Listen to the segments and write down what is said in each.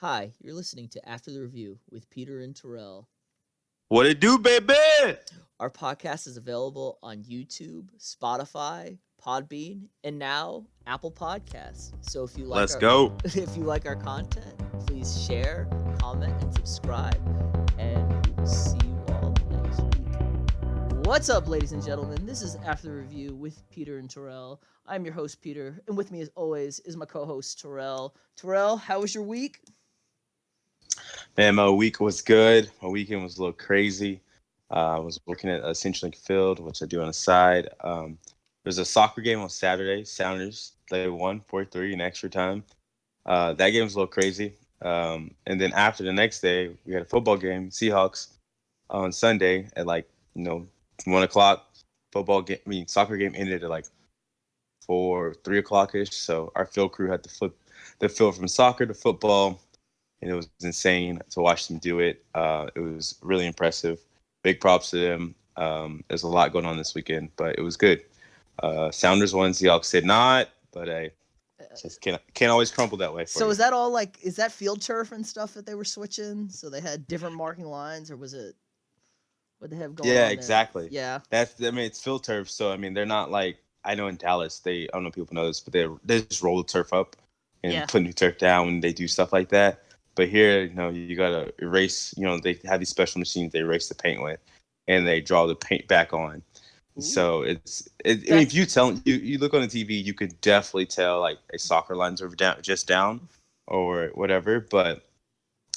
Hi, you're listening to After the Review with Peter and Terrell. What it do, baby? Our podcast is available on YouTube, Spotify, Podbean, and now Apple Podcasts. So if you like Let's our go. if you like our content, please share, comment, and subscribe. And we will see you all next week. What's up, ladies and gentlemen? This is After the Review with Peter and Terrell. I'm your host, Peter, and with me as always is my co-host Terrell. Terrell, how was your week? Man, my week was good. My weekend was a little crazy. I was working at a Central Link Field, which I do on the side. There's a soccer game on Saturday. Sounders, they won 4-3 in extra time. That game was a little crazy. And then after the next day, we had a football game, Seahawks, on Sunday at 1 o'clock. Soccer game ended at 3 o'clock ish. So our field crew had to flip the field from soccer to football, and it was insane to watch them do it. It was really impressive. Big props to them. There's a lot going on this weekend, but it was good. Sounders won, Seahawks did not, but just can't always crumble that way for So you. is that all is that field turf and stuff that they were switching? So they had different marking lines, or was it what they have going Yeah, on there? exactly. Yeah, It's field turf, so they're not like, I know in Dallas I don't know if people know this, but they just roll the turf up and yeah. put new turf down when they do stuff like that. But here, you gotta erase. They have these special machines they erase the paint with, and they draw the paint back on. Ooh, So if that's you look on the TV, you could definitely tell like a soccer lines are down or whatever. But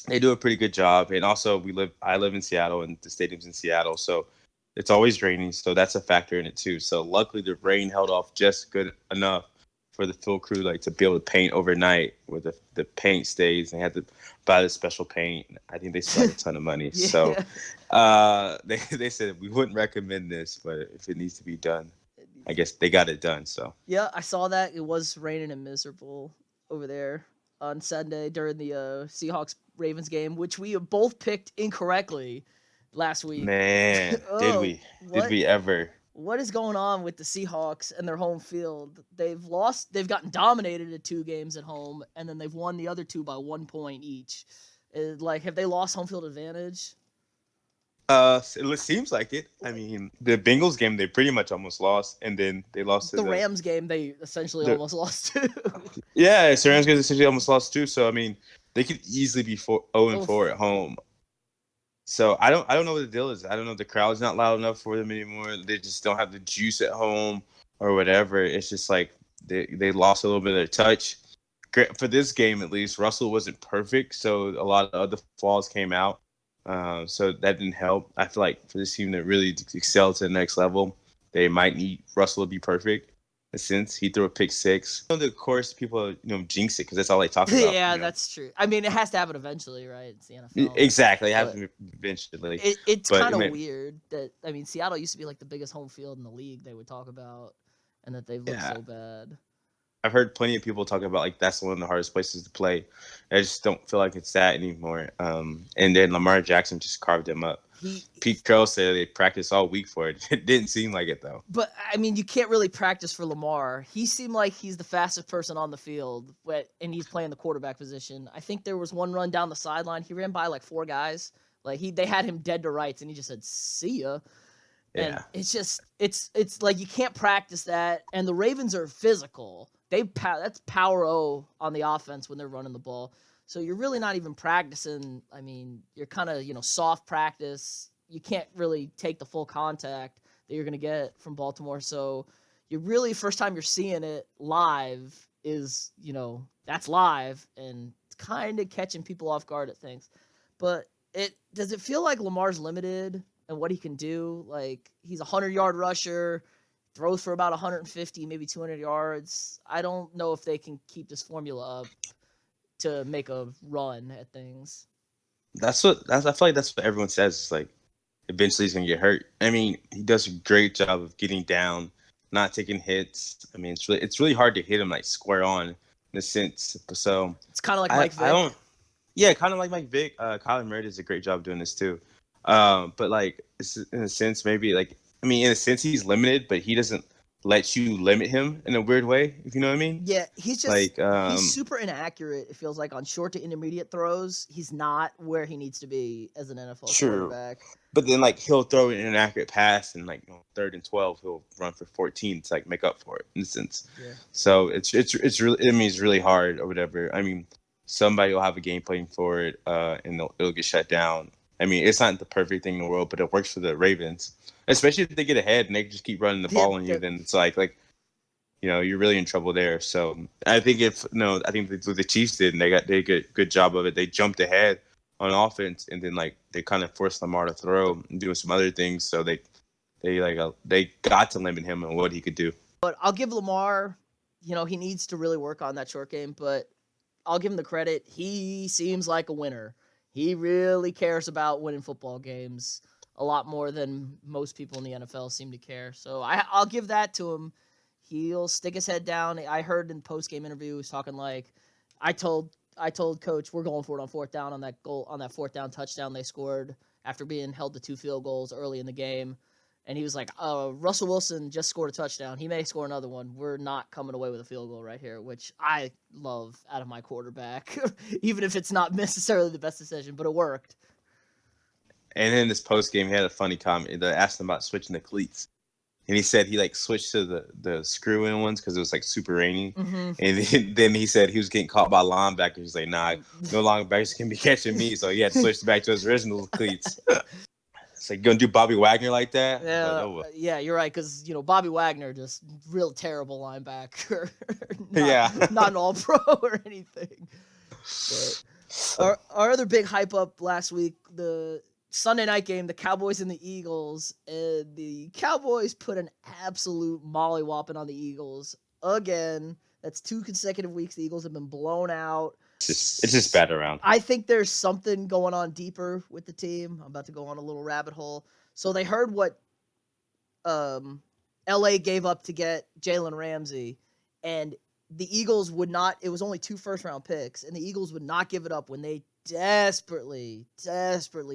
they do a pretty good job. And also, I live in Seattle, and the stadium's in Seattle, so it's always raining. So that's a factor in it too. So luckily, the rain held off just good enough for the field crew to be able to paint overnight, where the paint stays. And they had to buy the special paint. I think they spent a ton of money. So yeah. they said we wouldn't recommend this, but if it needs to be done, I guess they got it done. So Yeah, I saw that it was raining and miserable over there on Sunday during the Seahawks Ravens game, which we both picked incorrectly last week. man, did Oh, we did what we ever? what is going on with the Seahawks and their home field? They've gotten dominated at two games at home, and then they've won the other two by 1 point each. Have they lost home field advantage? It seems like it. The Bengals game they pretty much almost lost, and then they lost to The Rams game, they essentially the almost lost too. yeah. Rams game essentially almost lost too. So they could easily be 0-4 at home. So I don't know what the deal is. I don't know if the crowd's not loud enough for them anymore. They just don't have the juice at home or whatever. It's just like they lost a little bit of their touch. For this game at least, Russell wasn't perfect, so a lot of other flaws came out. So that didn't help. I feel like for this team to really excel to the next level, they might need Russell to be perfect. Since he threw a pick six, of course people jinx it because that's all they talk about. Yeah, that's true. I mean, it has to happen eventually, right? It's the NFL. Exactly, it But happens eventually. it's But kind of weird that Seattle used to be like the biggest home field in the league. They would talk about, and that they've looked yeah, so bad. I've heard plenty of people talk about that's one of the hardest places to play. I just don't feel like it's that anymore. And then Lamar Jackson just carved them up. He, Pete Carroll said they practiced all week for it. It didn't seem like it though. but I mean, you can't really practice for Lamar. He seemed like he's the fastest person on the field, and he's playing the quarterback position. I think there was one run down the sideline. He ran by like four guys. They had him dead to rights, and he just said, "See ya." And Yeah, it's like you can't practice that. And the Ravens are physical. That's power O on the offense when they're running the ball. So you're really not even practicing. I mean, you're kind of soft practice. You can't really take the full contact that you're gonna get from Baltimore. So you really first time you're seeing it live is that's live, and it's kind of catching people off guard at things. But does it feel like Lamar's limited and what he can do? Like, he's a 100-yard rusher, throws for about 150, maybe 200 yards. I don't know if they can keep this formula up to make a run at things. I feel like that's what everyone says. It's like eventually he's gonna get hurt. He does a great job of getting down, not taking hits. It's really hard to hit him square on in a sense. So It's kind of like I Mike I Vick. don't. Yeah, kind of like Mike Vick. Kyler Murray does a great job doing this too. But it's in a sense, maybe in a sense he's limited, but he doesn't lets you limit him in a weird way, if you know what I mean. Yeah, Like, he's super inaccurate. It feels like on short to intermediate throws, he's not where he needs to be as an NFL true. quarterback. But then, like, he'll throw an inaccurate pass, and like 3rd and 12, he'll run for 14 to like make up for it. In a sense, Yeah. so it's really, I mean, it's really hard or whatever. I mean, somebody will have a game plan for it, and it'll get shut down. I mean, it's not the perfect thing in the world, but it works for the Ravens, especially if they get ahead and they just keep running the ball on you. Then it's like you're really in trouble there. So I think I think what the Chiefs did, and they did a good job of it. They jumped ahead on offense, and then like they kind of forced Lamar to throw and do some other things. So they got to limit him and what he could do. But I'll give Lamar, he needs to really work on that short game, but I'll give him the credit. He seems like a winner. He really cares about winning football games a lot more than most people in the NFL seem to care. So I'll give that to him. He'll stick his head down. I heard in the post-game interview he was talking like, I told coach we're going for it on 4th down on that 4th down touchdown they scored after being held to 2 field goals early in the game. And he was like, Russell Wilson just scored a touchdown. He may score another one. We're not coming away with a field goal right here, which I love out of my quarterback, even if it's not necessarily the best decision, but it worked. And in this post game, he had a funny comment. They asked him about switching the cleats. And he said he like switched to the screw in ones because it was like super rainy. Mm-hmm. And then he said he was getting caught by linebackers. He's like, nah, no linebackers can be catching me. So he had to switch back to his original cleats. It's like, gonna do Bobby Wagner like that? Yeah, you're right. Because Bobby Wagner, just real terrible linebacker. Not an All-Pro or anything. But our other big hype up last week, the Sunday night game, the Cowboys and the Eagles, and the Cowboys put an absolute mollywhopping on the Eagles again. That's 2 consecutive weeks the Eagles have been blown out. It's just bad around. I think there's something going on deeper with the team. I'm about to go on a little rabbit hole. So they heard what LA gave up to get Jalen Ramsey, and the Eagles would not. It was only 2 first-round picks, and the Eagles would not give it up when they desperately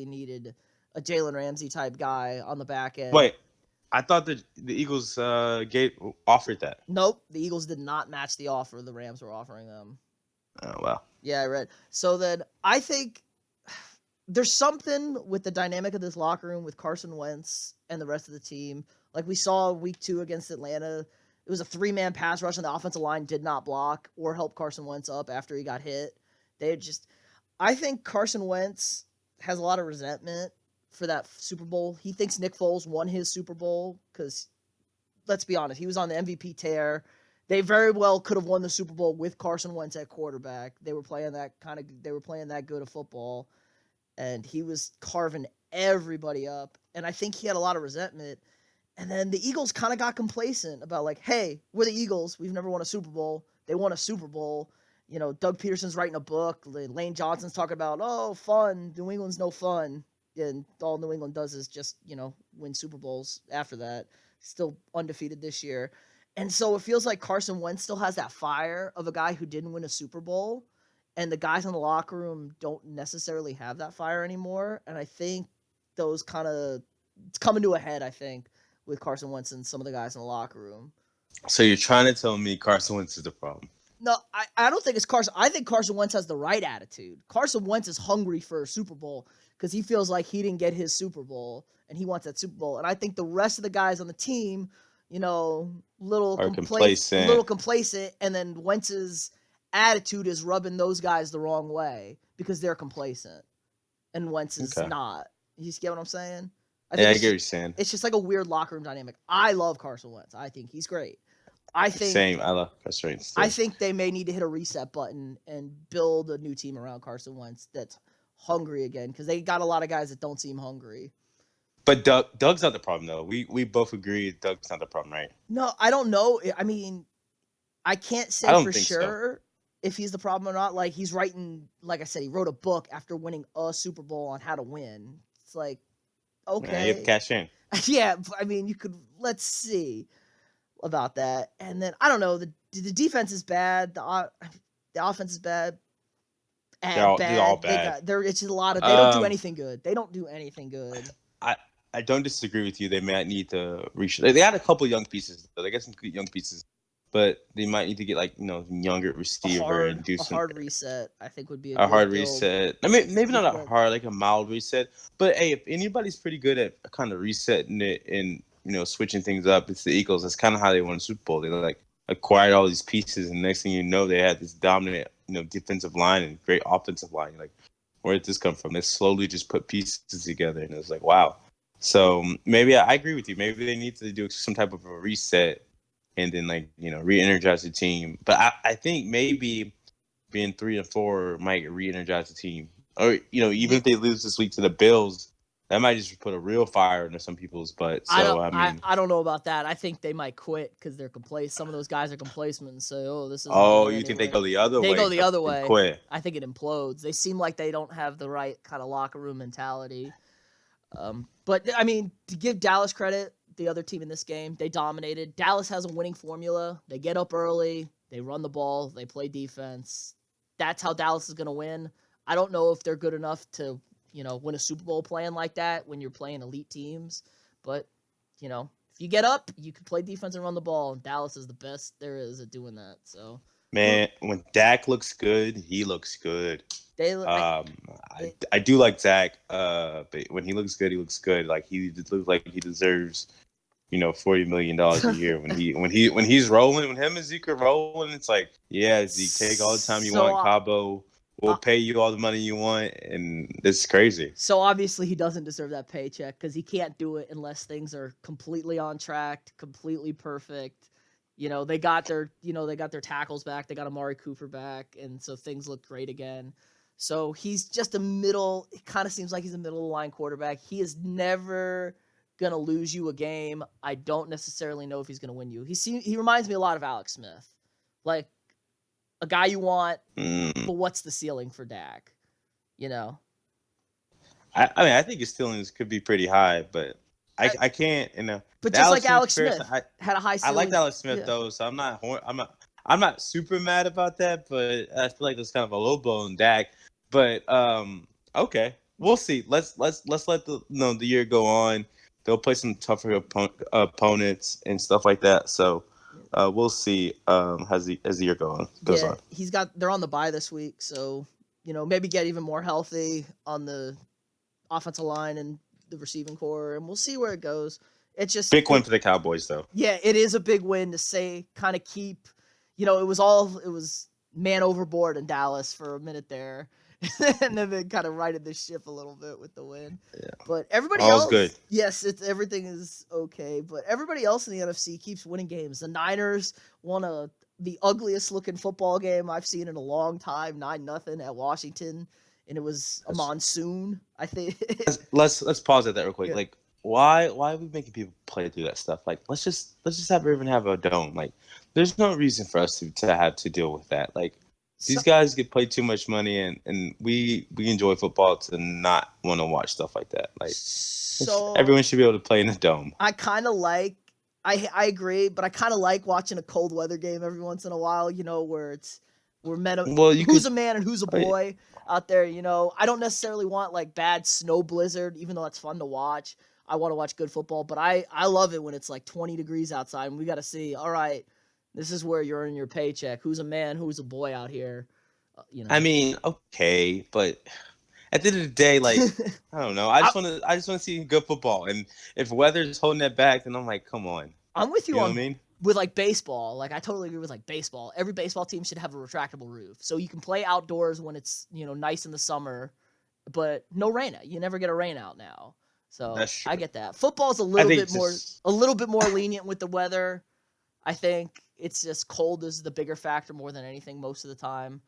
needed a Jalen Ramsey type guy on the back end. Wait, I thought the Eagles offered that. Nope, the Eagles did not match the offer the Rams were offering them. Oh, wow. Yeah, I read. So then I think there's something with the dynamic of this locker room with Carson Wentz and the rest of the team. Like we saw week 2 against Atlanta, it was a 3-man pass rush and the offensive line did not block or help Carson Wentz up after he got hit. I think Carson Wentz has a lot of resentment for that Super Bowl. He thinks Nick Foles won his Super Bowl because, let's be honest, he was on the MVP tear. They very well could have won the Super Bowl with Carson Wentz at quarterback. They were playing that good of football, and he was carving everybody up. And I think he had a lot of resentment. And then the Eagles kind of got complacent about like, hey, we're the Eagles. We've never won a Super Bowl. They won a Super Bowl. Doug Peterson's writing a book. Lane Johnson's talking about, fun. New England's no fun. And all New England does is just, win Super Bowls after that. Still undefeated this year. And so it feels like Carson Wentz still has that fire of a guy who didn't win a Super Bowl. And the guys in the locker room don't necessarily have that fire anymore. And I think it's coming to a head, I think, with Carson Wentz and some of the guys in the locker room. So you're trying to tell me Carson Wentz is the problem? No, I don't think it's Carson. I think Carson Wentz has the right attitude. Carson Wentz is hungry for a Super Bowl because he feels like he didn't get his Super Bowl and he wants that Super Bowl. And I think the rest of the guys on the team, little complacent, and then Wentz's attitude is rubbing those guys the wrong way because they're complacent, and Wentz is not. You get what I'm saying? I get what you're saying. It's just like a weird locker room dynamic. I love Carson Wentz. I think he's great. I love Carson Wentz. I think they may need to hit a reset button and build a new team around Carson Wentz that's hungry again because they got a lot of guys that don't seem hungry. But Doug's not the problem, though. We both agree Doug's not the problem, right? No, I don't know. I mean, I can't say for sure if he's the problem or not. Like, he's writing, like I said, he wrote a book after winning a Super Bowl on how to win. It's like, okay. Yeah, you have to cash in. Yeah, I mean, let's see about that. And then, I don't know, the defense is bad. The offense is bad. They're all bad. It's just a lot of, they don't do anything good. They don't do anything good. I don't disagree with you. They might need to They had a couple young pieces. Though. They got some good young pieces, but they might need to get like younger receiver and do A some hard reset, I think, would be a a good hard build. reset. I mean, maybe not Keep a that. hard, like a mild reset. But hey, if anybody's pretty good at kind of resetting it and switching things up, it's the Eagles. That's kind of how they won the Super Bowl. They like acquired all these pieces, and next thing you know, they had this dominant defensive line and great offensive line. You're like, where did this come from? They slowly just put pieces together, and it was like, wow. So maybe I agree with you. Maybe they need to do some type of a reset and then re-energize the team. But I think maybe being 3-4 might re-energize the team. Or even if they lose this week to the Bills, that might just put a real fire into some people's butt. So I mean, I don't know about that. I think they might quit because they're complacent. Some of those guys are complacent and say, "Oh, this isn't oh, going you think they anywhere." go the other They way? go the other And way. quit. I think it implodes. They seem like they don't have the right kind of locker room mentality. But I mean, to give Dallas credit, the other team in this game, they dominated. Dallas has a winning formula. They get up early, they run the ball, they play defense. That's how Dallas is going to win. I don't know if they're good enough to, win a Super Bowl playing like that when you're playing elite teams. But, if you get up, you can play defense and run the ball. And Dallas is the best there is at doing that. So, Man, when Dak looks good, he looks good. they, I do like Dak, but when he looks good, he looks good. Like he looks like he deserves, $40 million a year. When he's rolling, when him and Zeke are rolling, it's like, yeah, Zeke, take all the time you want. Cabo, we'll pay you all the money you want, and it's crazy. So obviously he doesn't deserve that paycheck because he can't do it unless things are completely on track, completely perfect. They got their tackles back, they got Amari Cooper back, and so things look great again. So he's just it kind of seems like he's a middle of the line quarterback. He is never gonna lose you a game. I don't necessarily know if he's gonna win you. He reminds me a lot of Alex Smith, like a guy you want, but what's the ceiling for Dak? I mean, I think his ceilings could be pretty high, but I can't. But just like Alex Smith had a high ceiling. I like Alex Smith though, so I'm not super mad about that, but I feel like there's kind of a low blow in Dak. But okay, we'll see. Let's let the year go on. They'll play some tougher opponents and stuff like that. So we'll see as the year goes on. They're on the bye this week, so maybe get even more healthy on the offensive line and the receiving core, and we'll see where it goes. It's just big win for the Cowboys, though. Yeah, it is a big win to say, kind of keep. It was man overboard in Dallas for a minute there, and then they kind of righted the ship a little bit with the win. Yeah, but everybody all's else, good. Yes, everything is okay. But everybody else in the NFC keeps winning games. The Niners won the ugliest looking football game I've seen in a long time, 9-0 at Washington. And it was a monsoon, I think. let's pause at that real quick. Yeah. Like, why are we making people play through that stuff? Like, let's just have everyone have a dome. Like, there's no reason for us to have to deal with that. Like, these guys get paid too much money, and we enjoy football to not want to watch stuff like that. Like, so everyone should be able to play in a dome. I kind of like. I agree, but I kind of like watching a cold weather game every once in a while. Where we're who's a man and who's a boy out there. I don't necessarily want like bad snow blizzard, even though that's fun to watch. I want to watch good football, but I love it when it's like 20 degrees outside and we got to see, all right, this is where you're earning your paycheck. Who's a man, who's a boy out here? I mean, okay, but at the end of the day, like, I don't know. I just want to see good football, and if weather's holding that back, then I'm like, come on. I'm with you on. What I mean? With like baseball, like I totally agree with like baseball. Every baseball team should have a retractable roof, so you can play outdoors when it's nice in the summer, but no rain out. You never get a rain out now, so I get that. Football's a little bit more lenient with the weather. I think it's just cold is the bigger factor more than anything most of the time.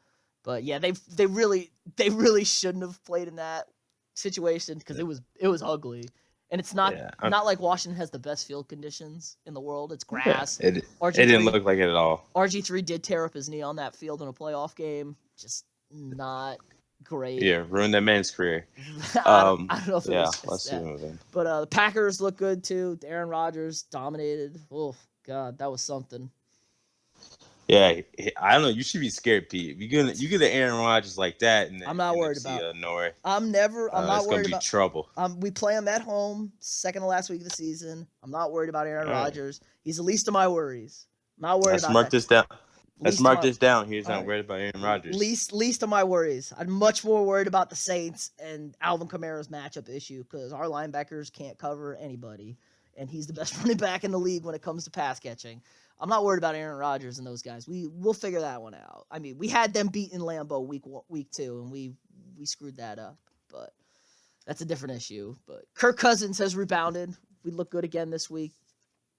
But yeah, they really shouldn't have played in that situation because it was ugly. And it's not like Washington has the best field conditions in the world. It's grass. Yeah, it didn't look like it at all. RG3 did tear up his knee on that field in a playoff game. Just not great. Yeah, ruined that man's career. I don't know if it was let's see him. But the Packers look good too. Aaron Rodgers dominated. Oh God, that was something. Yeah, I don't know. You should be scared, Pete. If you get an Aaron Rodgers like that in the I'm not worried NFC about. North, I'm not it's gonna worried be about. trouble. We play him at home, second to last week of the season. I'm not worried about Aaron All right, Rodgers. He's the least of my worries. I'm not worried let's about mark that. this down. Let's Least of mark my this down. Here's all not right. worried about Aaron Rodgers. Least of my worries. I'm much more worried about the Saints and Alvin Kamara's matchup issue because our linebackers can't cover anybody, and he's the best running back in the league when it comes to pass catching. I'm not worried about Aaron Rodgers and those guys. We'll figure that one out. I mean, we had them beat in Lambeau week 2, and we screwed that up, but that's a different issue. But Kirk Cousins has rebounded. We look good again this week.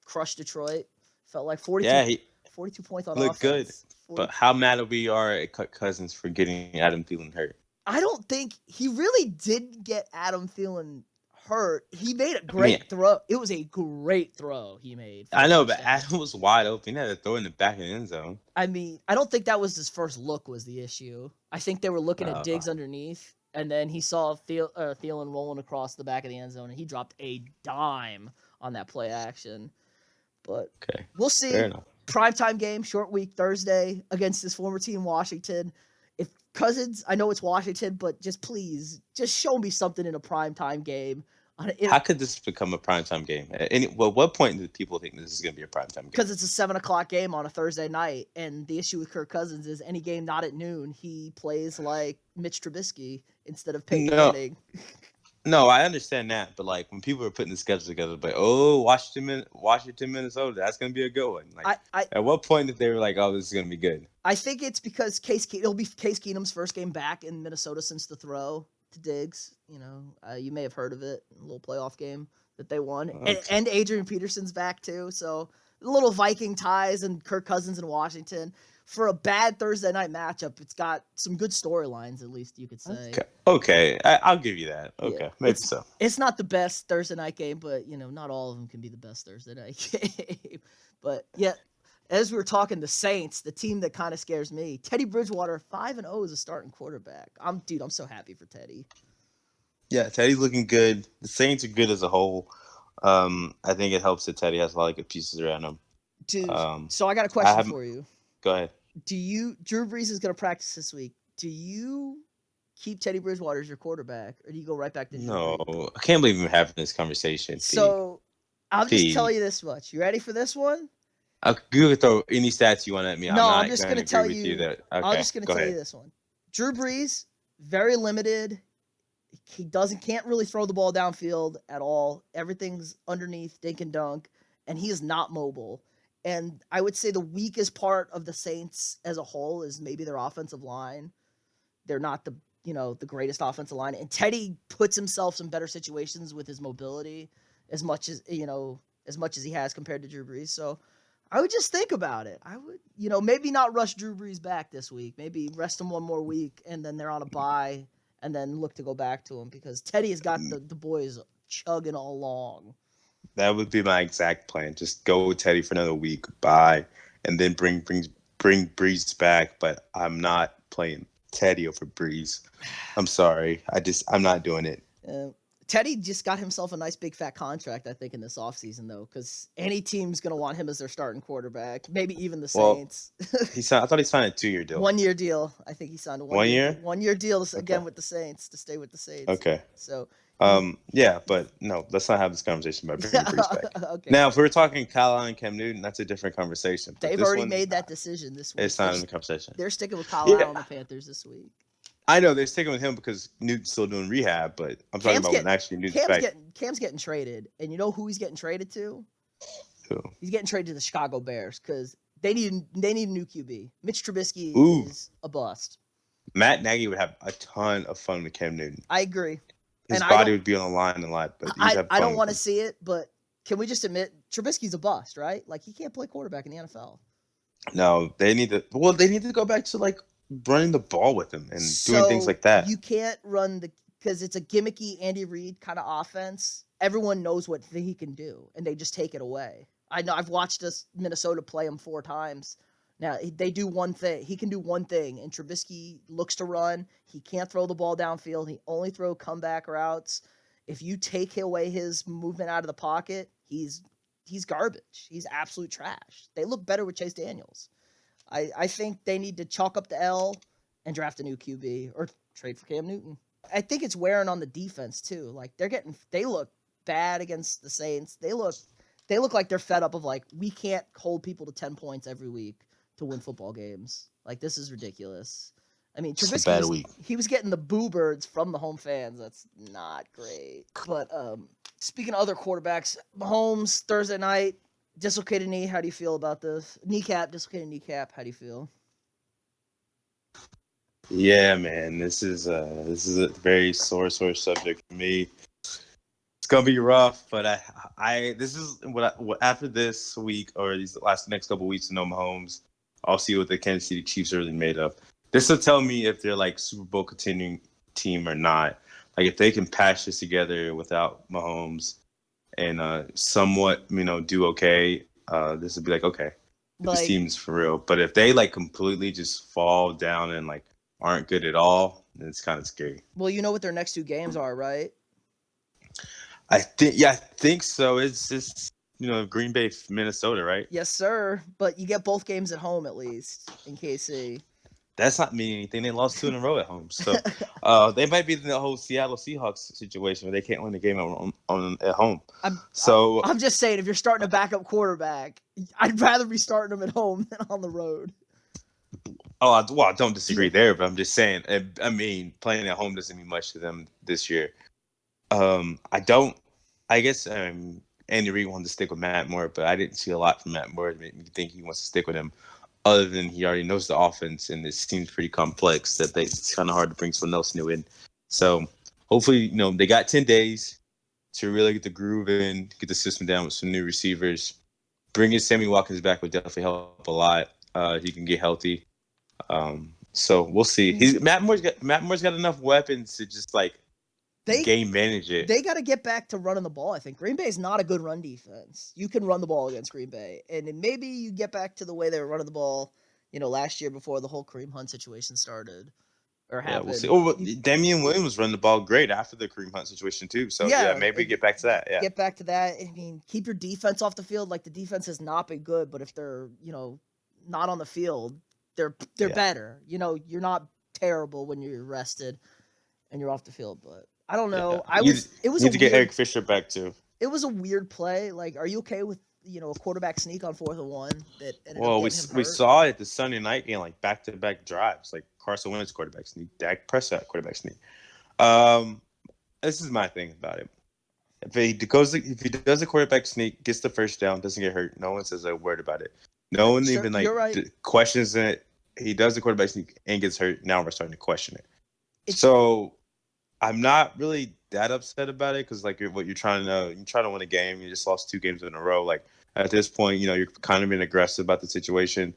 Crushed Detroit. Felt like 42, Yeah, he 42 points on looked good. offense. 40, But how mad we are at Cousins for getting Adam Thielen hurt? I don't think he really did get Adam Thielen hurt. He made a I mean, great throw. It was a great throw he made. For I a know, but touchdown. Adam was wide open. He had to throw in the back of the end zone. I mean, I don't think that was his first look was the issue. I think they were looking at Diggs underneath, and then he saw Thielen rolling across the back of the end zone, and he dropped a dime on that play action. But Okay, we'll see. fair enough. Primetime game, short week, Thursday against his former team, Washington. If Cousins, I know it's Washington, but please, show me something in a primetime game. How could this become a primetime game? What point do people think this is going to be a primetime game? Because it's a 7:00 game on a Thursday night, and the issue with Kirk Cousins is any game not at noon, he plays like Mitch Trubisky instead of Peyton Manning. No, I understand that, but like when people are putting the schedule together, like, oh, Washington, Minnesota, that's gonna be a good one. Like, at what point did they were like, oh, this is gonna be good? I think it's because it'll be Case Keenum's first game back in Minnesota since the throw to Diggs. You know, you may have heard of it, a little playoff game that they won, Okay. and Adrian Peterson's back too. So a little Viking ties and Kirk Cousins in Washington. For a bad Thursday night matchup, it's got some good storylines, at least you could say. Okay. I'll give you that. Okay, Yeah, maybe so. It's not the best Thursday night game, but, not all of them can be the best Thursday night game. But, yeah, as we were talking, the Saints, the team that kind of scares me, Teddy Bridgewater, 5-0 as a starting quarterback. I'm so happy for Teddy. Yeah, Teddy's looking good. The Saints are good as a whole. I think it helps that Teddy has a lot of good pieces around him. Dude, so I got a question for you. Go ahead. Drew Brees is going to practice this week. Do you keep Teddy Bridgewater as your quarterback, or do you go right back to Drew Brees? No, I can't believe we're having this conversation. So I'll just tell you this much. You ready for this one? You can throw any stats you want at me. No, I'm just going to tell you. Okay, I'm just going to tell you this one. Drew Brees, very limited. He can't really throw the ball downfield at all. Everything's underneath, dink and dunk, and he is not mobile. And I would say the weakest part of the Saints as a whole is maybe their offensive line. They're not the greatest offensive line. And Teddy puts himself in better situations with his mobility as much as he has compared to Drew Brees. So I would just think about it. I would, maybe not rush Drew Brees back this week. Maybe rest him one more week and then they're on a bye and then look to go back to him because Teddy has got the boys chugging all along. That would be my exact plan. Just go with Teddy for another week, bye, and then bring Breeze back. But I'm not playing Teddy over Breeze. I'm sorry. I'm not doing it. Teddy just got himself a nice big fat contract, I think, in this offseason, though, because any team's going to want him as their starting quarterback, maybe even the Saints. I thought he signed a 2-year deal. 1-year deal. I think he signed a 1 year? 1-year deal again with the Saints, to stay with the Saints. Okay. So. Yeah, but no, let's not have this conversation about bringing Breeze back. Okay. Now, if we were talking Kyle Allen and Cam Newton, that's a different conversation. They've already made that decision this week. It's not in the conversation. They're sticking with Kyle Allen and the Panthers this week. I know they're sticking with him because Newton's still doing rehab, but I'm talking about when actually Newton's back. Cam's getting traded, and you know who he's getting traded to? Who? He's getting traded to the Chicago Bears because they need a new QB. Mitch Trubisky is a bust. Matt Nagy would have a ton of fun with Cam Newton. I agree. His body would be on the line a lot, but I don't want to see it, but can we just admit Trubisky's a bust, right? Like, he can't play quarterback in the NFL. No, they need to go back to like running the ball with him and doing things like that. You can't run because it's a gimmicky Andy Reid kind of offense. Everyone knows what he can do, and they just take it away. I know I've watched Minnesota play him 4 times. Now, they do one thing. He can do one thing, and Trubisky looks to run. He can't throw the ball downfield. He only throw comeback routes. If you take away his movement out of the pocket, he's garbage. He's absolute trash. They look better with Chase Daniels. I think they need to chalk up the L and draft a new QB or trade for Cam Newton. I think it's wearing on the defense too. Like they look bad against the Saints. They look like they're fed up of like we can't hold people to 10 points every week to win football games. Like this is ridiculous. I mean, It's a Trubisky bad week. he was getting the boo birds from the home fans. That's not great. But speaking of other quarterbacks, Mahomes Thursday night dislocated knee. How do you feel about this? Dislocated kneecap. How do you feel? Yeah, man, this is a very sore subject for me. It's gonna be rough, but this is what after this week or these next couple weeks to know Mahomes, I'll see what the Kansas City Chiefs are really made of. This will tell me if they're like Super Bowl contending team or not. Like if they can patch this together without Mahomes and somewhat do okay, this would be like okay, this Like, team's for real. But if they like completely just fall down and like aren't good at all, then it's kind of scary. well, you know what their next two games are, right? I think so. It's just Green Bay, Minnesota, right? Yes, sir. But you get both games at home at least in KC. That's not meaning anything. They lost 2 in a row at home, so they might be in the whole Seattle Seahawks situation where they can't win the game at home. I'm just saying, if you're starting a backup quarterback, I'd rather be starting them at home than on the road. I don't disagree there, but I'm just saying. I mean, playing at home doesn't mean much to them this year. I guess Andy Reid wanted to stick with Matt Moore, but I didn't see a lot from Matt Moore to make me think he wants to stick with him. Other than he already knows the offense, and it seems pretty complex that it's kind of hard to bring someone else new in. So hopefully, they got 10 days to really get the groove in, get the system down with some new receivers. Bringing Sammy Watkins back would definitely help a lot. He can get healthy. So we'll see. Matt Moore's got enough weapons to just like game manage it. They got to get back to running the ball. I think Green Bay is not a good run defense. You can run the ball against Green Bay, and maybe you get back to the way they were running the ball, last year before the whole Kareem Hunt situation started or happened. We'll see. Oh, Damian Williams run the ball great after the Kareem Hunt situation too. So maybe get back to that. Yeah, get back to that. I mean, keep your defense off the field. Like the defense has not been good, but if they're not on the field, they're better. You're not terrible when you're rested and you're off the field, but. I don't know. It was need to get Eric Fisher back too. It was a weird play. Like, are you okay with a quarterback sneak on 4th and 1 that ended up getting him hurt? We saw it the Sunday night game, like back-to-back drives, like Carson Wentz quarterback sneak, Dak Prescott quarterback sneak. This is my thing about it. If he does a quarterback sneak, gets the first down, doesn't get hurt, no one says a word about it. No one even questions it. He does the quarterback sneak and gets hurt. Now we're starting to question it. So I'm not really that upset about it because, like, what you're trying to win a game. You just lost 2 games in a row. Like, at this point, you're kind of being aggressive about the situation.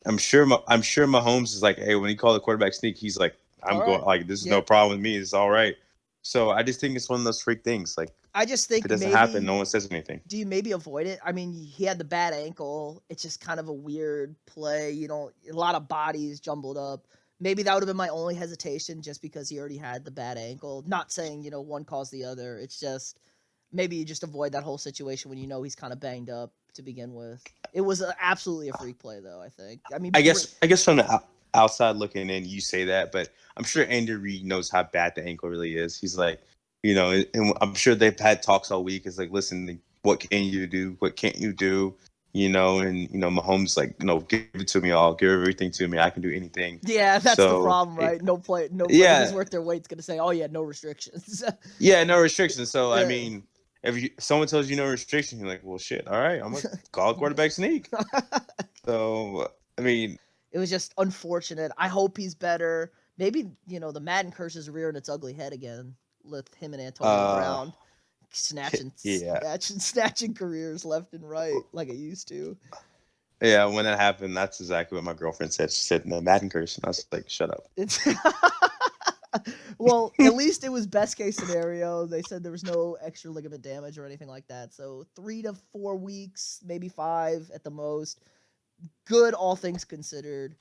I'm sure Mahomes is like, hey, when he called the quarterback sneak, he's like, I'm going, like, this is no problem with me. It's all right. So I just think it's one of those freak things. Like, I just think if it doesn't happen, no one says anything. Do you maybe avoid it? I mean, he had the bad ankle. It's just kind of a weird play. A lot of bodies jumbled up. Maybe that would have been my only hesitation just because he already had the bad ankle. Not saying, one caused the other. It's just maybe you just avoid that whole situation when he's kind of banged up to begin with. It was absolutely a freak play, though, I think. I mean, I guess from the outside looking in, you say that, but I'm sure Andy Reid knows how bad the ankle really is. He's like, and I'm sure they've had talks all week. It's like, listen, what can you do? What can't you do? And Mahomes like, give it to me all, give everything to me. I can do anything. Yeah, that's the problem, right? No player who's worth their weight's gonna say, oh yeah, no restrictions. No restrictions. So I mean, if someone tells you no restrictions, you're like, well, shit. All right, I'm gonna call a quarterback sneak. So I mean, it was just unfortunate. I hope he's better. Maybe the Madden curse is rearing its ugly head again with him and Antonio Brown. Snatching careers left and right like it used to. Yeah, when that happened, that's exactly what my girlfriend said. She said, "No, Madden curse," and I was like, "Shut up." Well, at least it was best case scenario. They said there was no extra ligament damage or anything like that. So 3 to 4 weeks, maybe 5 at the most. Good, all things considered,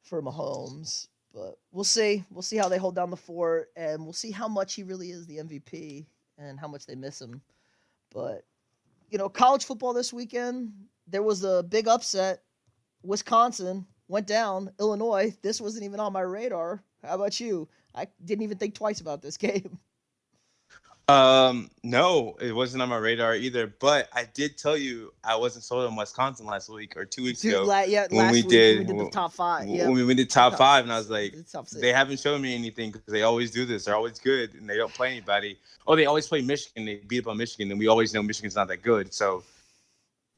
for Mahomes. But we'll see. We'll see how they hold down the fort, and we'll see how much he really is the MVP. And how much they miss him. But, college football this weekend, there was a big upset. Wisconsin went down. Illinois, this wasn't even on my radar. How about you? I didn't even think twice about this game. No, it wasn't on my radar either. But I did tell you I wasn't sold on Wisconsin last week or 2 weeks Dude, ago last week when we did the top five. Yeah, when we did top five, and I was like, top six. they haven't shown me anything because they always do this. They're always good, and they don't play anybody. Oh, they always play Michigan. They beat up on Michigan, and we always know Michigan's not that good. So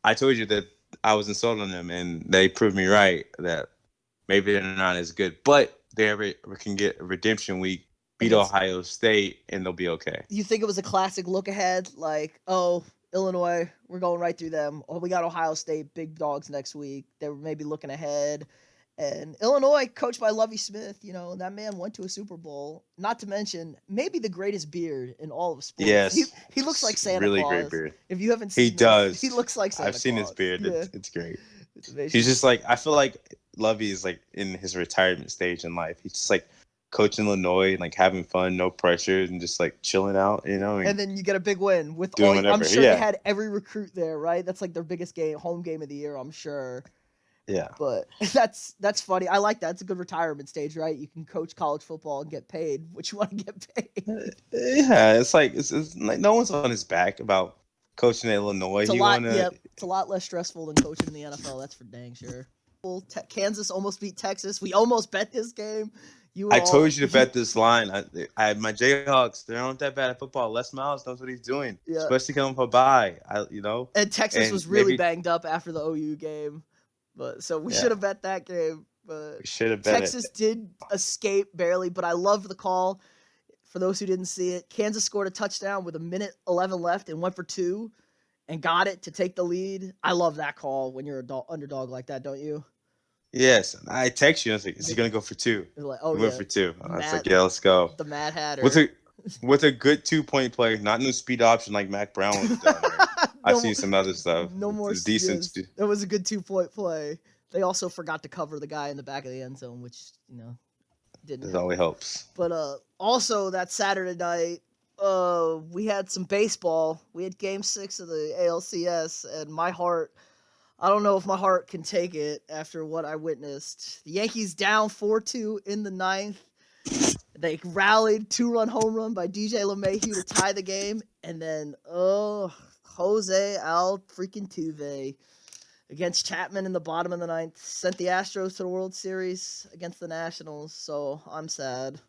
I told you that I wasn't sold on them, and they proved me right that maybe they're not as good, but they ever can get a redemption week, beat Ohio State, and they'll be okay. You think it was a classic look ahead, like, oh, Illinois, we're going right through them. Oh, we got Ohio State, big dogs next week. They were maybe looking ahead. And Illinois, coached by Lovie Smith, you know, that man went to a Super Bowl. Not to mention, maybe the greatest beard in all of sports. Yes. He looks like Santa really Claus. Great beard. If you haven't seen He does. He looks like Santa Claus. I've seen his beard. Yeah. It's great. It's He's just like, I feel like Lovie is like in his retirement stage in life. He's just like coaching Illinois, like having fun, no pressure, and just like chilling out, you know. And then you get a big win with doing all. whatever. I'm sure they had every recruit there, right? That's like their biggest game, home game of the year, I'm sure. Yeah. But that's funny. I like that. It's a good retirement stage, right? You can coach college football and get paid what you want to get paid. Yeah, it's like it's like no one's on his back about coaching at Illinois. It's a lot less stressful than coaching in the NFL. That's for dang sure. Kansas almost beat Texas. We almost bet this game. I told you to bet this line. I my Jayhawks. They're not that bad at football. Les Miles knows what he's doing, especially coming for a bye. And Texas was really banged up after the OU game, but so we should have bet that game. But we should have bet Texas did escape barely, but I loved the call. For those who didn't see it, Kansas scored a touchdown with 1:11 left and went for 2 and got it to take the lead. I love that call when you're an underdog like that, don't you? Yes. I text you. I was like, is he going to go for 2? Like, he went for 2. I was like, yeah, let's go. The Mad Hatter. With a good 2-point play, not no speed option like Mac Brown was down there. I've seen some other stuff. No more decent. It was a good 2-point play. They also forgot to cover the guy in the back of the end zone, which, didn't. It always helps. But also that Saturday night, we had some baseball. We had Game 6 of the ALCS, and my heart, I don't know if my heart can take it after what I witnessed. The Yankees down 4-2 in the 9th. They rallied, 2-run home run by DJ LeMahieu to tie the game, and then Jose Altuve against Chapman in the bottom of the 9th sent the Astros to the World Series against the Nationals. So I'm sad.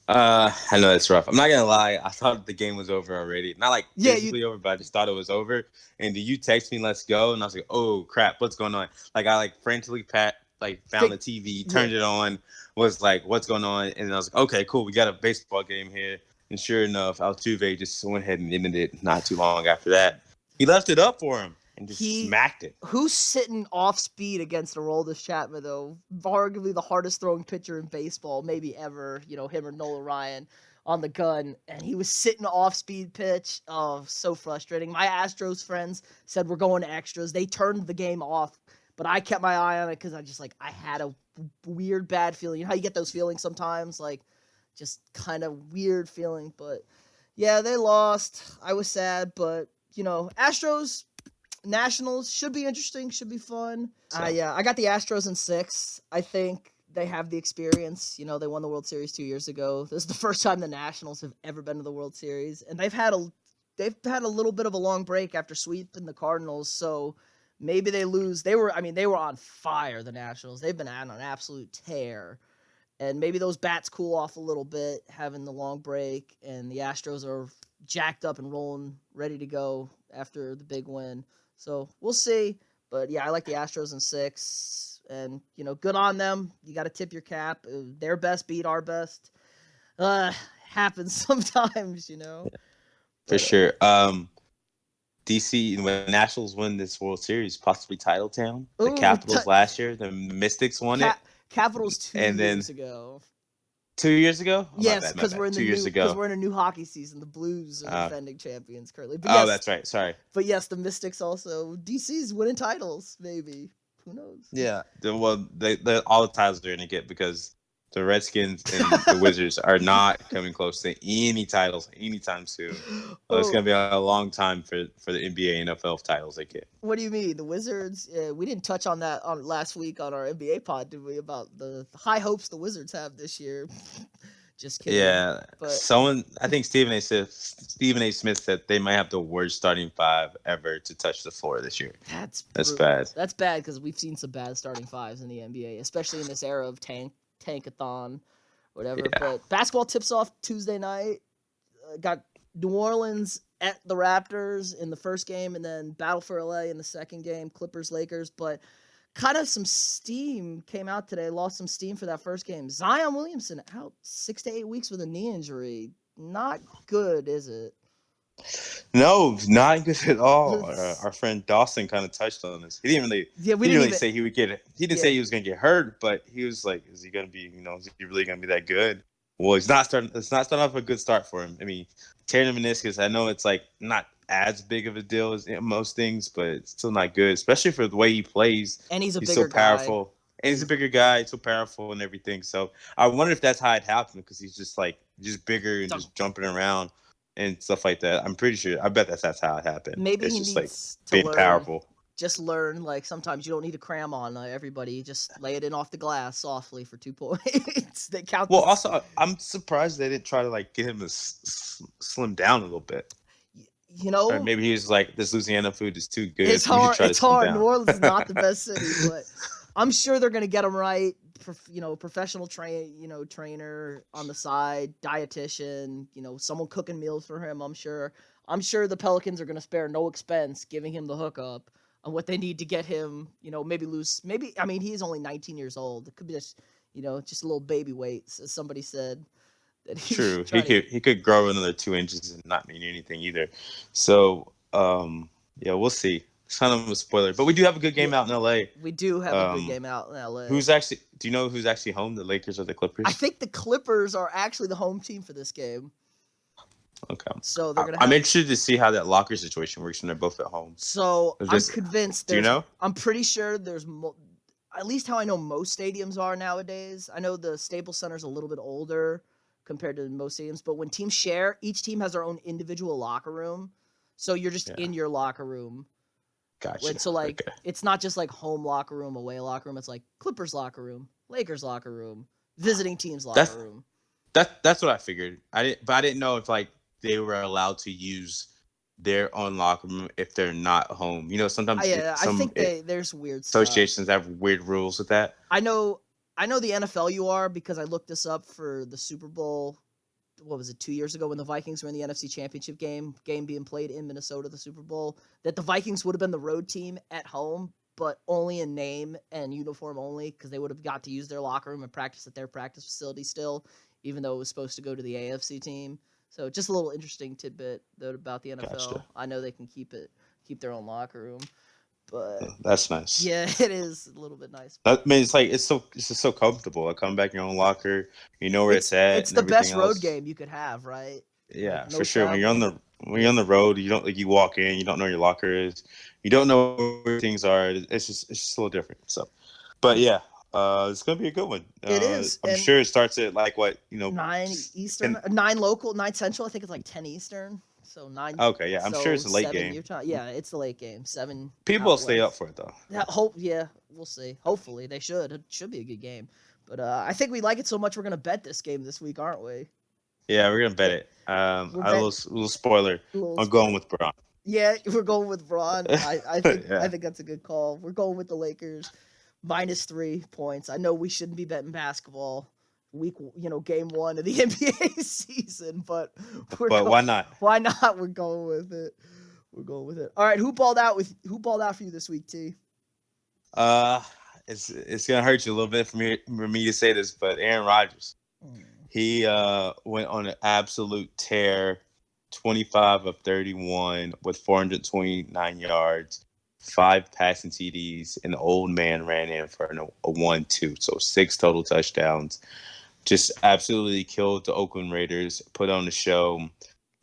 I know that's rough. I'm not gonna lie. I thought the game was over already. Not like physically over, but I just thought it was over. And you text me, "Let's go," and I was like, "Oh crap, what's going on?" Like I frantically found the TV, turned it on, was like, "What's going on?" And I was like, "Okay, cool. We got a baseball game here." And sure enough, Altuve just went ahead and ended it. Not too long after that, he left it up for him and just smacked it. Who's sitting off speed against Aroldis Chapman, though? Arguably the hardest throwing pitcher in baseball, maybe ever. Him or Nolan Ryan on the gun. And he was sitting off speed pitch. Oh, so frustrating. My Astros friends said we're going to extras. They turned the game off, but I kept my eye on it because I had a weird bad feeling. You know how you get those feelings sometimes? Like, just kind of weird feeling. But, yeah, they lost. I was sad, but, Astros... Nationals should be interesting, should be fun. I got the Astros in 6. I think they have the experience. They won the World Series 2 years ago. This is the first time the Nationals have ever been to the World Series, and they've had a little bit of a long break after sweeping the Cardinals. So maybe they lose. They were on fire. The Nationals. They've been on an absolute tear, and maybe those bats cool off a little bit, having the long break, and the Astros are jacked up and rolling, ready to go after the big win. So we'll see. But, yeah, I like the Astros in 6. And, good on them. You got to tip your cap. Their best beat our best. Happens sometimes, For sure. DC, when Nationals win this World Series, possibly Title Town. The Capitals last year. The Mystics won it. Capitals 2 years ago. 2 years ago? Yes, because we're in a new hockey season. The Blues are defending champions currently. But yes, that's right. Sorry. But yes, the Mystics also. DC's winning titles, maybe. Who knows? Yeah. Well, all the titles they're going to get because The Redskins and the Wizards are not coming close to any titles anytime soon. It's going to be a long time for the NBA and NFL titles they get. What do you mean? The Wizards? We didn't touch on that on last week on our NBA pod, did we? About the high hopes the Wizards have this year. Just kidding. Yeah, but I think Stephen A. Smith said they might have the worst starting five ever to touch the floor this year. That's bad. That's bad because we've seen some bad starting fives in the NBA, especially in this era of tankathon, whatever. Yeah. But basketball tips off Tuesday night. Got New Orleans at the Raptors in the first game, and then Battle for LA in the second game. Clippers, Lakers, but kind of some steam came out today. Lost some steam for that first game. Zion Williamson out 6 to 8 weeks with a knee injury. Not good, is it? No, not good at all. Our friend Dawson kind of touched on this. He didn't really. Yeah, he didn't really say he would get it. He didn't say he was going to get hurt, but he was like, "Is he going to be? Is he really going to be that good?" Well, he's not starting. It's not starting off a good start for him. I mean, tearing the meniscus. I know it's like not as big of a deal as most things, but it's still not good, especially for the way he plays. And he's so powerful. Guy. And he's a bigger guy, so powerful and everything. So I wonder if that's how it happened, because he's just bigger and just jumping around and stuff like that. I'm pretty sure. I bet that's how it happened. Maybe it's he just needs to being powerful. Just learn, like, sometimes you don't need to cram on everybody. Just lay it in off the glass softly for 2 points. They count. Well, also, I'm surprised they didn't try to get him to slim down a little bit. Or maybe he was like, this Louisiana food is too good. It's hard. It's hard. New Orleans is not the best city, but I'm sure they're going to get him right. Professional trainer on the side, dietitian, someone cooking meals for him. I'm sure the Pelicans are going to spare no expense giving him the hookup on what they need to get him, maybe lose. I mean, he's only 19 years old. It could be just a little baby weight, as somebody said. True. He could grow another 2 inches and not mean anything either. So, yeah, we'll see. It's kind of a spoiler, but we do have a good game out in LA. We do have a good game out in LA. Do you know who's actually home? The Lakers or the Clippers? I think the Clippers are actually the home team for this game. Okay. So they're gonna. I'm interested to see how that locker situation works when they're both at home. So I'm convinced. Do you know? I'm pretty sure there's at least how I know most stadiums are nowadays. I know the Staples Center's a little bit older compared to most stadiums, but when teams share, each team has their own individual locker room. So you're just in your locker room. Gotcha. So it's not just like home locker room, away locker room. It's like Clippers locker room, Lakers locker room, visiting teams locker room. That's what I figured. I didn't know if they were allowed to use their own locker room if they're not home. Sometimes I think there's weird associations stuff. have weird rules with that. I know the NFL you are, because I looked this up for the Super Bowl. What was it, 2 years ago when the Vikings were in the NFC Championship game being played in Minnesota, the Super Bowl, that the Vikings would have been the road team at home, but only in name and uniform only, because they would have got to use their locker room and practice at their practice facility still, even though it was supposed to go to the AFC team. So just a little interesting tidbit about the NFL. Gotcha. I know they can keep their own locker room, but that's nice. Yeah, it is a little bit nice. I mean, it's just so comfortable. I come back in your own locker, where it's at. It's the best road game you could have, right? Yeah, no for sure. When you're on the road, you don't you walk in, you don't know where your locker is, you don't know where things are. It's just a little different. So, but yeah, it's gonna be a good one. It is. I'm sure it starts at 9 Eastern, 9 local, 9 Central. I think it's 10 Eastern. So 9. Okay, yeah, I'm sure it's a late game. Yeah, it's the late game. 7. People will stay up for it though. Yeah, we'll see. Hopefully they should. It should be a good game. But I think we like it so much we're gonna bet this game this week, aren't we? Yeah, we're gonna bet it. A little spoiler. I'm going with Braun. Yeah, we're going with Braun. I think I think that's a good call. We're going with the Lakers -3 points. I know we shouldn't be betting basketball game 1 of the NBA season, but why not? Why not? We're going with it. All right, who balled out for you this week, T? It's gonna hurt you a little bit for me to say this, but Aaron Rodgers. He went on an absolute tear, 25 of 31 with 429 yards, 5 passing TDs, and the old man ran in for a 1-2, so 6 total touchdowns. Just absolutely killed the Oakland Raiders, put on the show,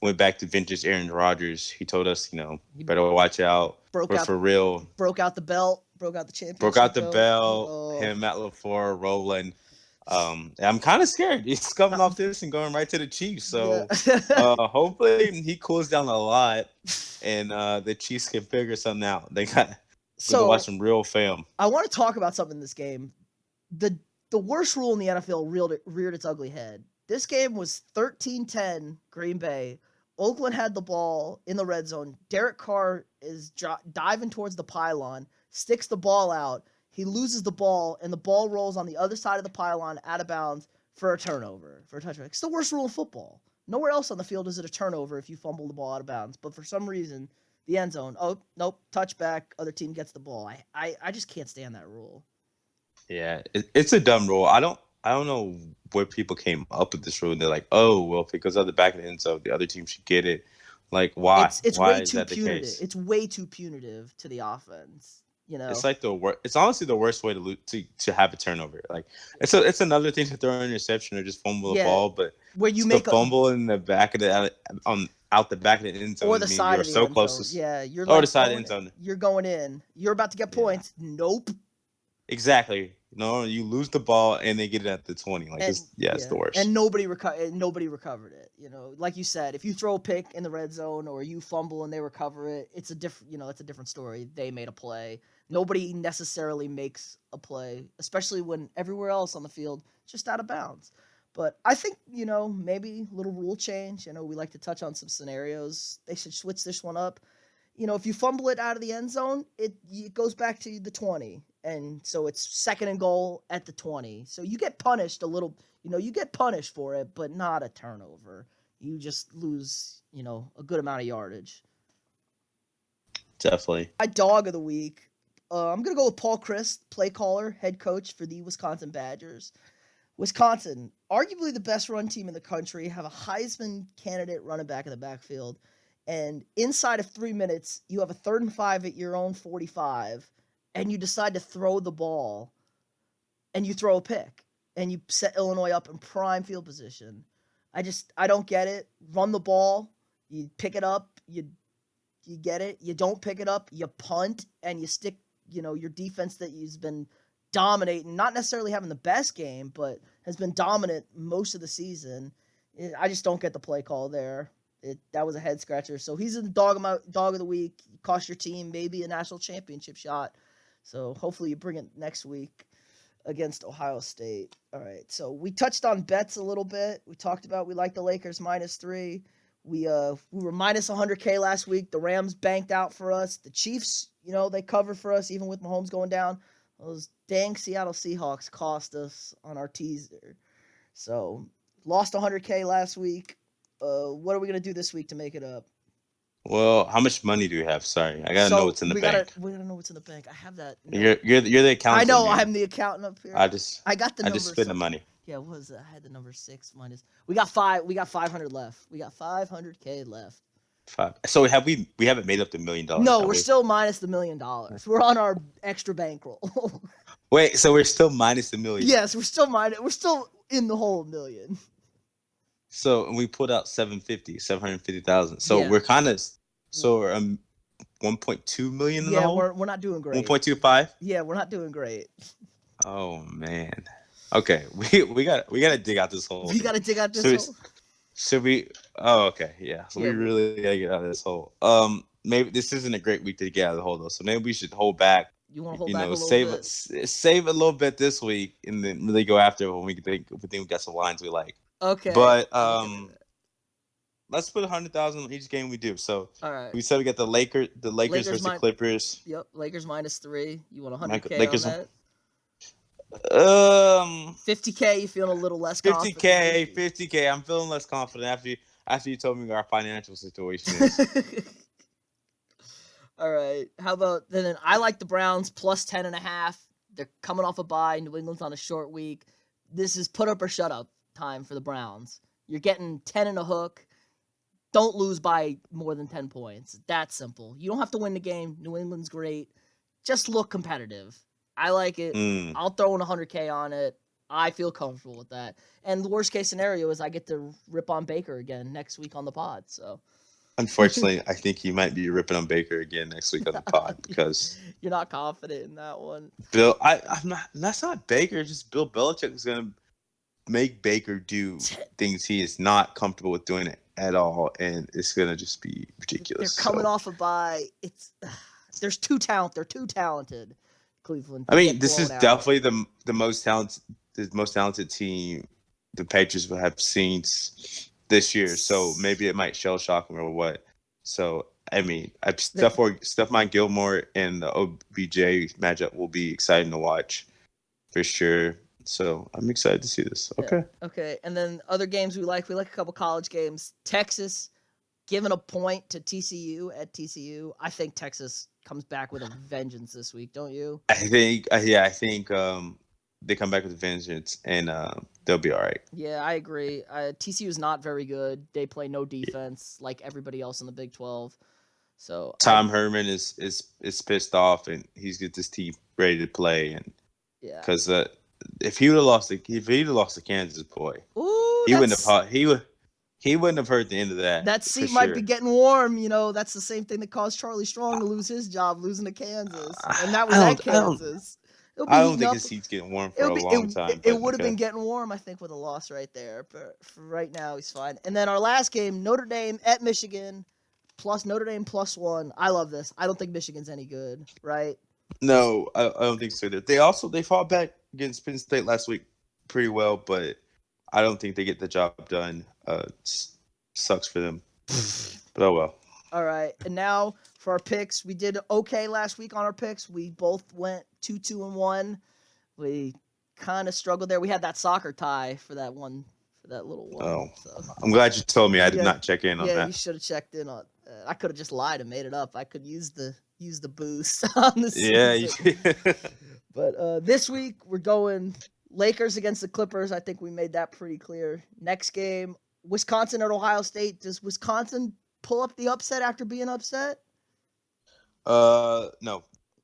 went back to vintage Aaron Rodgers. He told us, you better watch out. We're for real. Broke out the belt, broke out the championship. Broke out the belt. Him, Matt LaFleur, rolling. I'm kind of scared. He's coming off this and going right to the Chiefs. So Yeah. hopefully he cools down a lot, and the Chiefs can figure something out. They got to watch So some real film. I want to talk about something in this game. The worst rule in the NFL reared its ugly head. This game was 13-10 Green Bay. Oakland had the ball in the red zone. Derek Carr is diving towards the pylon, sticks the ball out. He loses the ball, and the ball rolls on the other side of the pylon out of bounds for a turnover, for a touchback. It's the worst rule in football. Nowhere else on the field is it a turnover if you fumble the ball out of bounds. But for some reason, the end zone, oh, nope, touchback, other team gets the ball. I just can't stand that rule. Yeah, it's a dumb rule. I don't know where people came up with this rule. And they're like, oh, well, if it goes out the back of the end zone, the other team should get it. Like, why? It's Why way is too that the punitive. case? It's way too punitive to the offense. You know, It's like it's honestly the worst way to have a turnover. Like, it's another thing to throw an interception or just fumble the ball, but where you to make fumble in the back of the out the back of the end zone. or the I mean, side you're of the so end close zone. to Yeah, you're or like the side of the end zone. You're going in. You're about to get points. Nope. Exactly. No, you lose the ball and they get it at the 20. Like, it's the worst. And nobody recovered it. You know, like you said, if you throw a pick in the red zone or you fumble and they recover it, it's a different. You know, it's a different story. They made a play. Nobody necessarily makes a play, especially when everywhere else on the field just out of bounds. But I think, you know, maybe a little rule change. I know we like to touch on some scenarios. They should switch this one up. You know, if you fumble it out of the end zone, it goes back to the 20. And so it's second and goal at the 20. So you get punished a little, you know, you get punished for it, but not a turnover. You just lose, you know, a good amount of yardage. Definitely. My dog of the week, I'm going to go with Paul Chryst, play caller, head coach for the Wisconsin Badgers. Wisconsin, arguably the best run team in the country, have a Heisman candidate running back in the backfield. And inside of 3 minutes, you have a 3rd and 5 at your own 45, and you decide to throw the ball, and you throw a pick, and you set Illinois up in prime field position. I don't get it. Run the ball, you pick it up, you get it. You don't pick it up, you punt, and you stick, you know, your defense that has been dominating, not necessarily having the best game, but has been dominant most of the season. I just don't get the play call there. That was a head scratcher. So he's in the dog of the week. Cost your team maybe a national championship shot. So hopefully you bring it next week against Ohio State. All right. So we touched on bets a little bit. We talked about we like the Lakers -3. We were minus 100K last week. The Rams banked out for us. The Chiefs, you know, they covered for us even with Mahomes going down. Those dang Seattle Seahawks cost us on our teaser. So lost 100K last week. What are we going to do this week to make it up? Well, how much money do you have? Sorry, I gotta know what's in the bank. We gotta know what's in the bank. I have that. You're the accountant. I know. I'm the accountant up here. I got the number. I just spend the money. Yeah, what was it? I had the number 6 minus. We got 500 left. We got 500K left. 5. So we haven't made up the $1 million. No, we're still minus the $1 million. We're on our extra bankroll. Wait, so we're still minus the $1 million? Yes, we're still minus. We're still in the whole $1 million. So we put out 750,000. So we're kind of 1.2 million in the hole? we're not doing great. 1.25? Yeah, we're not doing great. Oh man. Okay, we got to dig out this hole. We got to dig out this hole. Should we? Oh, okay, yeah. So we really gotta get out of this hole. Maybe this isn't a great week to get out of the hole though. So maybe we should hold back. You want to hold back a little bit? Save a little bit this week, and then really go after when we think we got some lines we like. Okay. But let's put 100,000 on each game we do. So all right. We said we got the Lakers versus the Clippers. Yep, Lakers -3. You want 100K Lakers on that? 50K. You feeling a little less confident? 50K. I'm feeling less confident after you told me our financial situation is. All right. How about then? I like the Browns +10.5. They're coming off a bye. New England's on a short week. This is put up or shut up time for the Browns. You're getting 10 and a hook. Don't lose by more than 10 points. That's simple. You don't have to win the game. New England's great. Just look competitive. I like it. I'll throw in 100K on it. I feel comfortable with that. And the worst case scenario is I get to rip on Baker again next week on the pod. So, unfortunately, I think you might be ripping on Baker again next week on the pod because you're not confident in that one. Bill, I'm not. That's not Baker. Just Bill Belichick is gonna make Baker do things he is not comfortable with doing it at all, and it's gonna just be They're ridiculous. coming So, off a bye. They're too talented. Cleveland I to mean, get this blown is out. definitely the most talented team the Patriots will have seen this year. So maybe it might shell shock them or what. So I mean, Stephon Gilmore and the OBJ matchup will be exciting to watch for sure. So I'm excited to see this. Yeah. Okay. Okay. And then other games we like a couple college games. Texas giving a point to TCU at TCU. I think Texas comes back with a vengeance this week, don't you? I think they come back with a vengeance and they'll be all right. Yeah, I agree. TCU is not very good. They play no defense like everybody else in the Big 12. So Tom Herman is pissed off and he's get this team ready to play and yeah. because if he'd have lost to Kansas, boy, Ooh, he wouldn't have heard the end of that that for seat might sure. be getting warm. You know, that's the same thing that caused Charlie Strong to lose his job, losing to Kansas, and that was at Kansas. It'll be I don't heating think up. his seat's getting warm for It'll a be long time. it But would have okay. been getting warm, I think, with a loss right there. But for right now, he's fine. And then our last game, Notre Dame at Michigan, plus Notre Dame +1. I love this. I don't think Michigan's any good, right? No, I don't think so. They fought back against Penn State last week pretty well, but I don't think they get the job done. Sucks for them. But oh well. All right. And now for our picks, we did okay last week on our picks. We both went 2-2-1. We kind of struggled there. We had that soccer tie for that little one. Oh, So I'm glad you told me. I did yeah, not check in on yeah, that. you should have checked in on. I could have just lied and made it up. I could use the boost on the season. Yeah. But this week we're going Lakers against the Clippers. I think we made that pretty clear. Next game, Wisconsin at Ohio State. Does Wisconsin pull up the upset after being upset? No.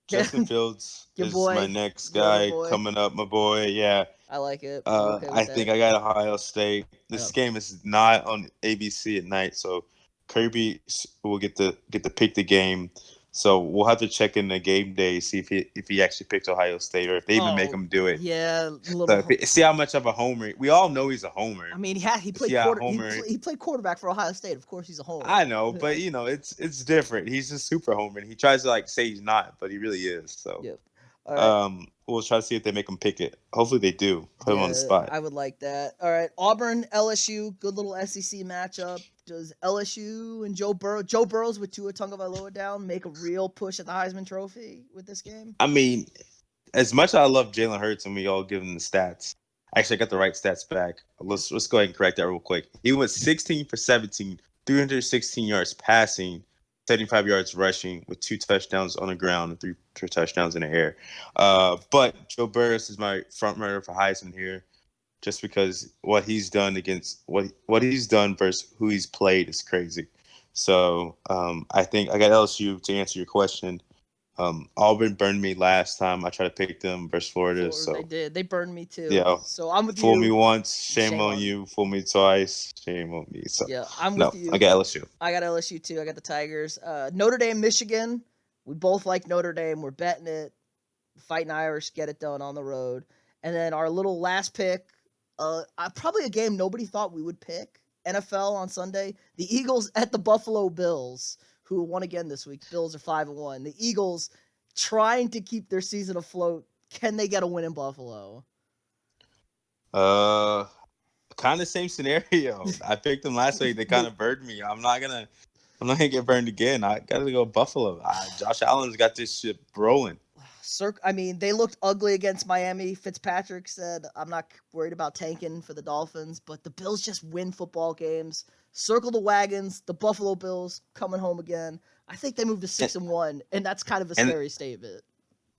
Justin Fields Your is boy. my next Your other guy boy. coming up, my boy. Yeah. I like it. I'm okay with I that. think I got Ohio State. This game is not on ABC at night, so Kirby will get to pick the game. So we'll have to check in the game day, see if he actually picks Ohio State or if they even make him do it. Yeah, See how much of a homer. We all know he's a homer. I mean, he played he played quarterback for Ohio State. Of course, he's a homer. I know, but it's different. He's a super homer, and he tries to say he's not, but he really is. So, yep. All right. We'll try to see if they make him pick it. Hopefully, they do. Put him on the spot. I would like that. All right, Auburn, LSU, good little SEC matchup. Does LSU and Joe Burrows with Tua Tagovailoa down make a real push at the Heisman Trophy with this game? I mean, as much as I love Jalen Hurts and we all give him the stats, actually I got the right stats back. Let's go ahead and correct that real quick. He went 16 for 17, 316 yards passing, 75 yards rushing with 2 touchdowns on the ground and 3 touchdowns in the air. But Joe Burrows is my front runner for Heisman here, just because what he's done versus who he's played is crazy. So I think I got LSU to answer your question. Auburn burned me last time I tried to pick them versus Florida. So they did. They burned me too. Yeah. So I'm with you. Fool me once, shame on you. Fool me twice, shame on me. So yeah, I'm with you. I got LSU. I got LSU too. I got the Tigers. Notre Dame, Michigan. We both like Notre Dame. We're betting it. Fighting Irish, get it done on the road. And then our little last pick, probably a game nobody thought we would pick. NFL on Sunday. The Eagles at the Buffalo Bills, who won again this week. Bills are 5-1. The Eagles trying to keep their season afloat. Can they get a win in Buffalo? Kind of same scenario. I picked them last week. They kind of burned me. I'm not gonna get burned again. I gotta go Buffalo. Josh Allen's got this shit rolling. I mean, they looked ugly against Miami. Fitzpatrick said, I'm not worried about tanking for the Dolphins, but the Bills just win football games. Circle the wagons. The Buffalo Bills coming home again. I think they moved to 6-1, and that's kind of a scary statement.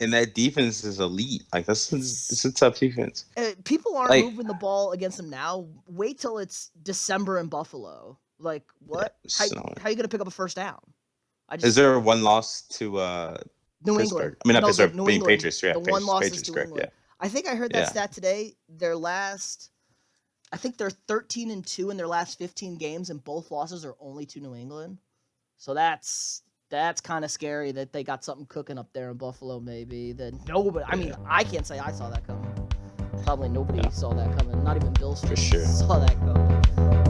And that defense is elite. It's a tough defense. People aren't moving the ball against them now. Wait till it's December in Buffalo. Like, what? How are you going to pick up a first down? Is there one loss to New Pittsburgh? England? I mean, not Pittsburgh. New England. Patriots. Yeah, the one loss is to correct, England. Yeah. I think I heard that stat today. I think they're 13-2 in their last 15 games, and both losses are only to New England. So that's kind of scary that they got something cooking up there in Buffalo. Maybe that nobody. I mean, I can't say I saw that coming. Probably nobody Yeah. saw that coming. Not even Bill For sure. saw that coming.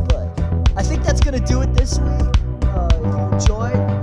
But I think that's gonna do it this week. If you enjoyed,